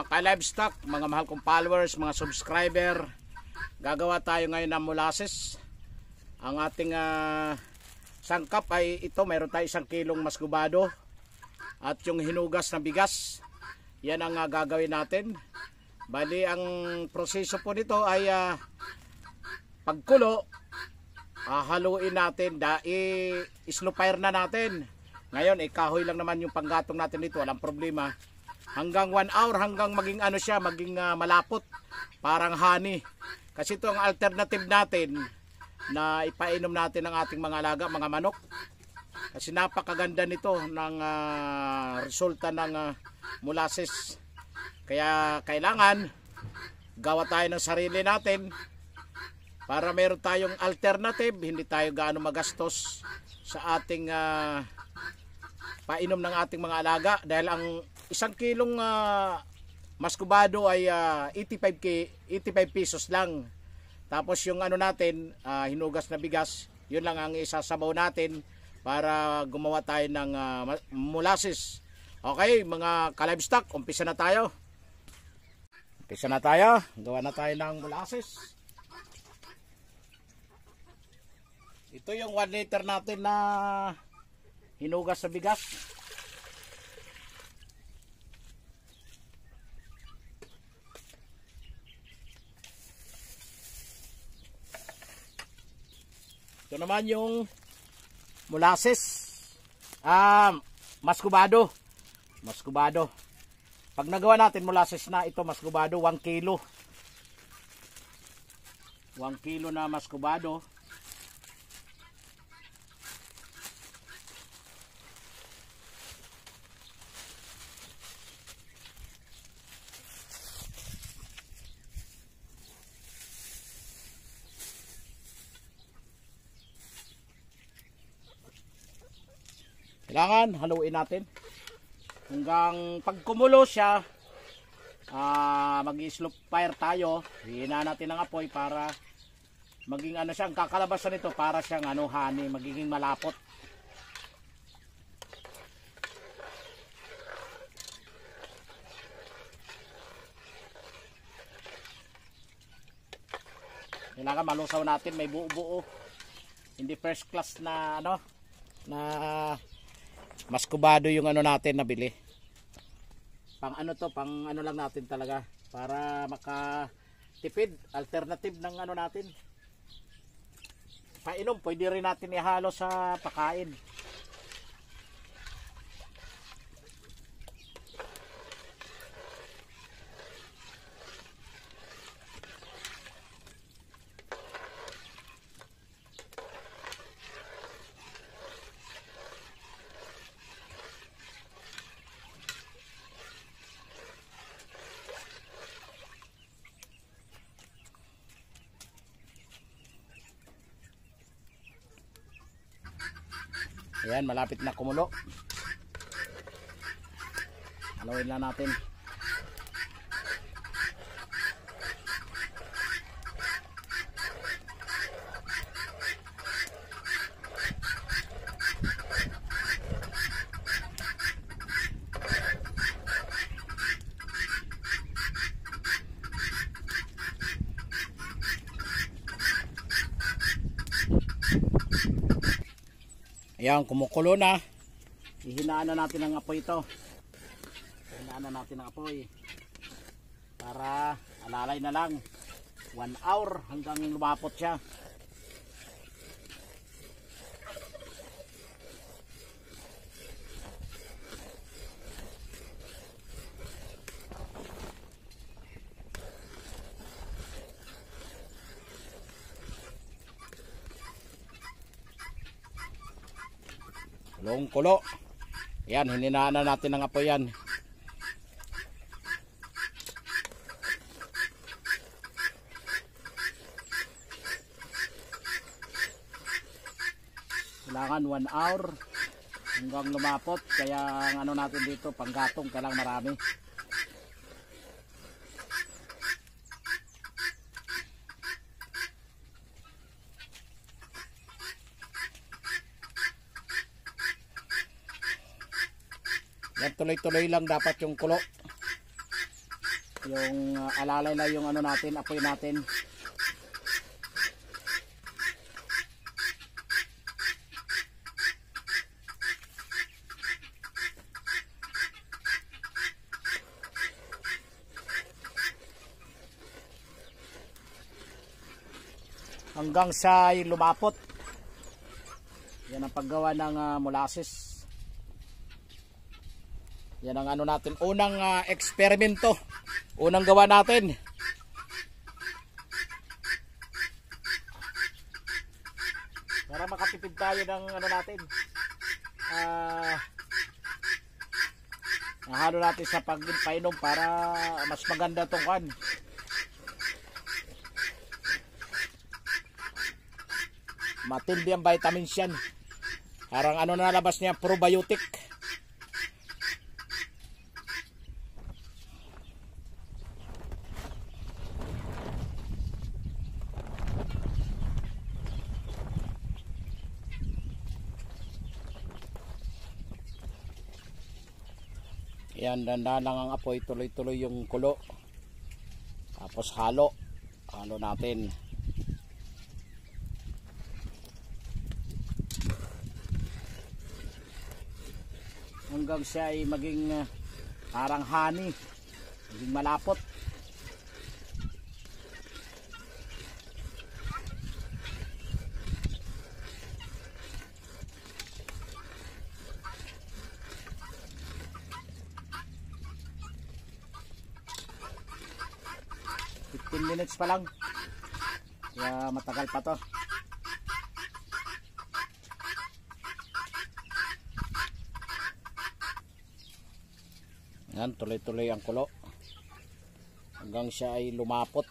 Mga ka-livestock, mga mahal kong followers, mga subscriber, gagawa tayo ngayon ng molasses. Ang ating sangkap ay ito, mayroon tayo 1 kilong masgubado at yung hinugas na bigas. Yan ang gagawin natin. Bali, ang proseso po nito ay pagkulo, haluin natin, i-slow fire na natin. Ngayon, kahoy lang naman yung panggatong natin dito, walang problema. Hanggang 1 hour, hanggang maging ano siya, maging malapot, parang honey. Kasi ito ang alternative natin na ipainom natin ng ating mga alaga, mga manok. Kasi napakaganda nito ng resulta ng molasses. Kaya kailangan gawa tayo ng sarili natin para meron tayong alternative, hindi tayo gaano magastos sa ating painom ng ating mga alaga. Dahil ang 1 kilong masgubado ay 85 pesos lang. Tapos yung ano natin, hinugas na bigas, yun lang ang isasabaw natin para gumawa tayo ng molasses. Okay, mga ka-livestock, umpisa na tayo. Umpisa na tayo, gawa na tayo ng molasses. Ito yung 1 liter natin na hinugas sa bigas. Ito naman yung molasses, masgubado. Pag nagawa natin molasses na ito, masgubado, 1 kilo. 1 kilo na masgubado. Kailangan haluin natin hanggang pag kumulo siya. Mag-slow fire tayo, hihina natin ang apoy para maging ano siya, ang kakalabasan nito para siyang honey, magiging malapot. Kailangan malusaw natin, may buo-buo, hindi first class na na masgubado yung natin nabili. Pang lang natin talaga para makatipid, alternative ng natin. Painom, pwede rin natin ihalo sa pakain. Ayan, malapit na kumulo. Halawin lang natin. Ayan, kumukulo na. Ihinaan na natin ang apoy ito. Ihinaan na natin ang apoy. Para alalay na lang. 1 hour hanggang lumapot siya. Kulong-kulo. Yan, hininaan na natin ang apoy yan. Kailangan 1 hour hanggang lumapot. Kaya ang natin dito, panggatong, kailangan marami. Yan, tuloy-tuloy lang dapat yung kulo. yung alalay na yung ano natin, apoy natin. Hanggang sa lumapot. Yan ang paggawa ng molasses. Yan ang ano natin, unang eksperimento, unang gawa natin. Para makatipid tayo ng ano natin, nahalo natin sa pagpainom para mas maganda itong kan. Matindi ang vitamins yan. Parang ano na labas niya, probiotic. Yan, dandan lang ang apoy, tuloy-tuloy yung kulo. Tapos halo natin. Hanggang siya ay maging parang honey, maging malapot. Minutes pa lang, kaya matagal pa to. Yan, tuloy-tuloy ang kulo hanggang siya ay lumapot.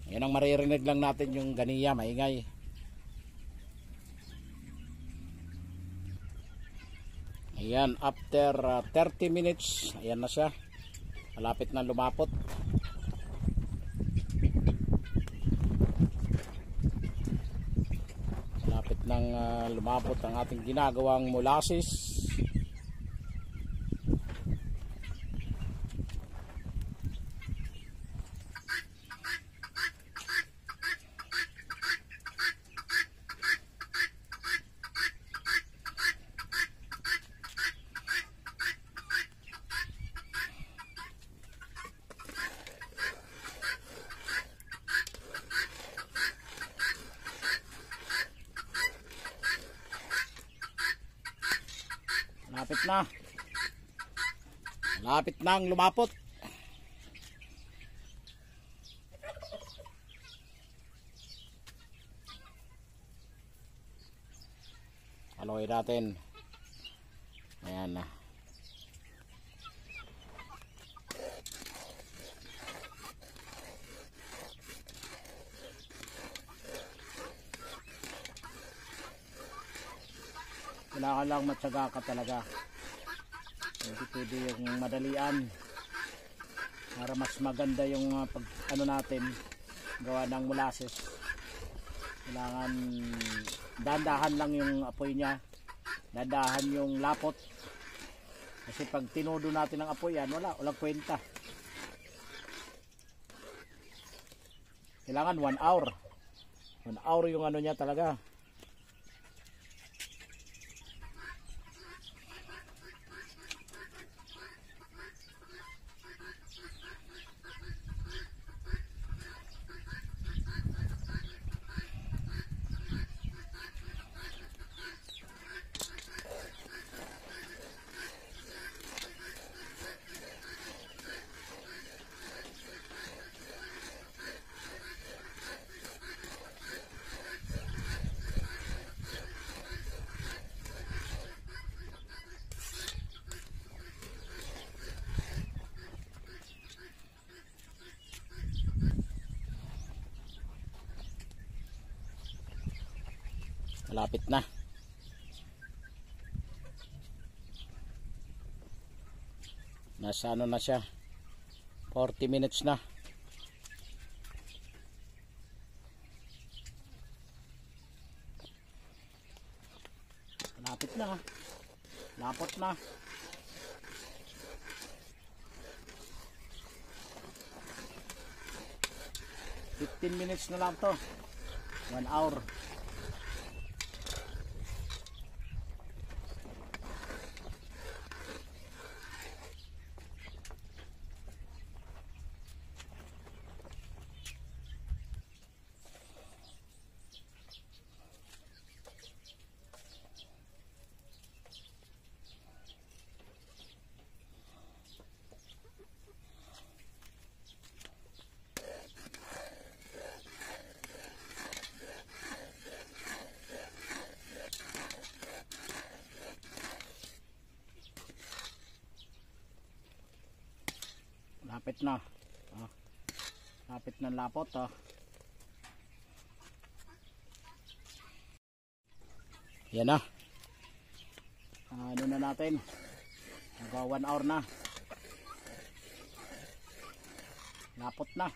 Yan ang maririnig lang natin, yung ganiya, maingay. Ayan, after 30 minutes, ayan na siya. Malapit na lumapot. Malapit nang lumapot ang ating ginagawang molasses. Malapit na. Malapit nang lumapot. Haluin natin. Ayan na. Kailangan lang matyaga ka talaga. Hindi pwede yung madalian. Para mas maganda yung pag ano natin, gawa ng molasses. Kailangan dandahan lang yung apoy niya. Dandahan yung lapot. Kasi pag tinudo natin ang apoy yan, walang kwenta. Kailangan 1 hour. 1 hour yung ano niya talaga. Malapit na. Nasa ano na siya, 40 minutes na. Malapit na. Lapot na. "15 minutes na lang to. 1 hour. Lapit na. Lapit ng lapot. Yan na. Ano na natin? Hanggang 1 hour na. Lapot na.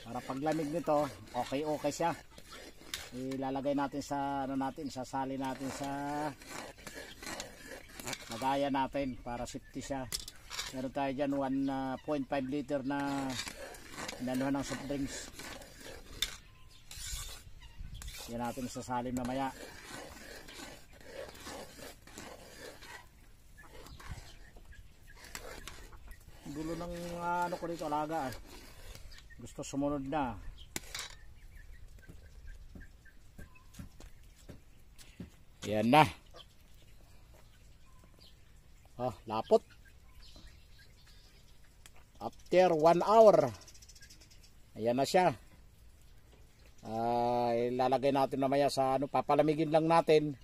Para paglamig nito, okay siya. Ilalagay natin sa ano natin, sasali natin sa lagayan natin para safety siya. Meron tayo dyan 1.5 liter na inanuhan ng soft drinks. Yan natin sasalin mamaya. Dulo ng ano ko dito, alaga. Gusto sumunod na. Yan na. Lapot. After 1 hour. Ayan na siya. Ilalagay natin mamaya sa ano, papalamigin lang natin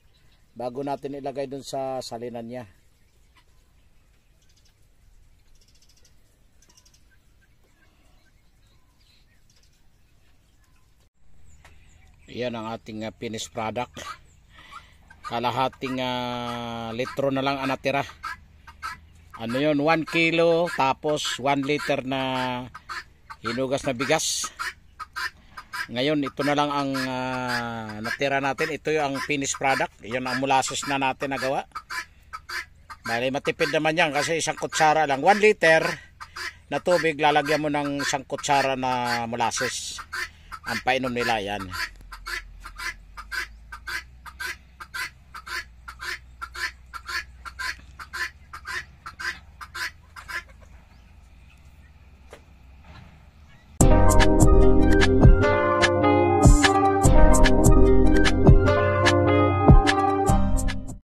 bago natin ilagay dun sa salinan niya. Ayan ang ating finished product. Kalahating litro na lang ang natira. Ano yun, 1 kilo tapos 1 liter na hinugas na bigas. Ngayon ito na lang ang natira natin. Ito yung finished product. Yun ang molasses na natin nagawa. Bali matipid naman yan kasi isang kutsara lang, 1 liter na tubig lalagyan mo ng isang kutsara na molasses. Ang painom nila yan.